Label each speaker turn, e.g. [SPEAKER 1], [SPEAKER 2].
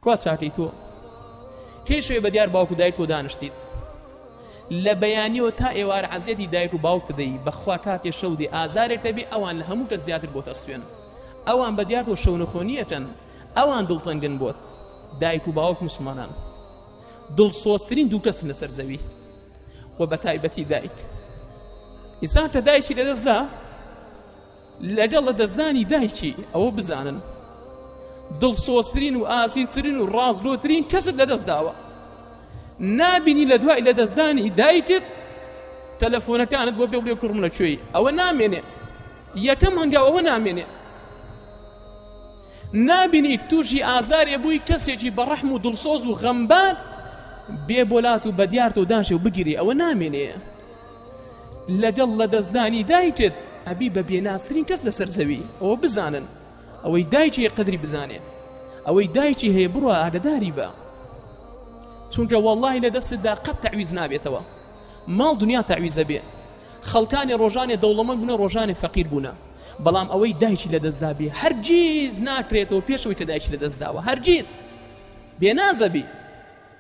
[SPEAKER 1] کوا چاکەی تۆ پێشوێ بە دیار باوک و دایک تۆ دانیشتیت لە بەیانیەوە تا ئێوار عەزیەتی دایک و باوکت دەی بەخوا کاتێ شەودێ ئازارێک دەبێ ئەوان لە هەموو کەس زیاتر بۆ تەستوێن ئەوان بە دیار تۆ شەونەخۆنیەتەن ئەوان دڵتەنگن بۆت دایک و باوک مسلمانان دڵسۆزترین دوو کەسن لەسەر زەوی و بە تایبەتی دایک ئینسان کە دایکی لەدەستدا لەگەڵ لە دەستدانی دایکی ئەوە بزانن دڵسۆزترین و ئازیزترین و ڕازگۆترین کەست لەدەست داوە نابینی لە دوای لە دەستدانی دایکت تەلەفۆنەکانت بۆ بێ کوڕم لەکوێی ئەوە نامێنێ یەکەم هەنگاو ئەوە نامێنێ نابینی تووشی ئازارێ بووی کەسێکی بەڕەحم و دڵسۆز و غەمبار بێ بۆلات و بەدیارتە و داشێ و بگیری ئەوە نامێنێ لەگەڵ لە دەستدانی دایکت ئەبی بە بێناسرین کەس لەسەر زەوی ئەوە بزانن ئەوەی دایکی قدری بزانێ ئەوەی دایکی هەیە بڕوە ئاگداری بە چونکە وەڵڵاهی لە دەستتدا قەت تەعویز نابێتەوە ماڵ دنیا تەعویزە بێ خەڵکانی ڕۆژانێ دەوڵەمەند بوونە ڕۆژانێ فەقیر بوونە بەڵام ئەوەی دایکی لەدەستدا بێ هەرگیز ناکرێتەوە پێشەوەی کە دایکی لەدەستداوە هەرگیز بێنازە بی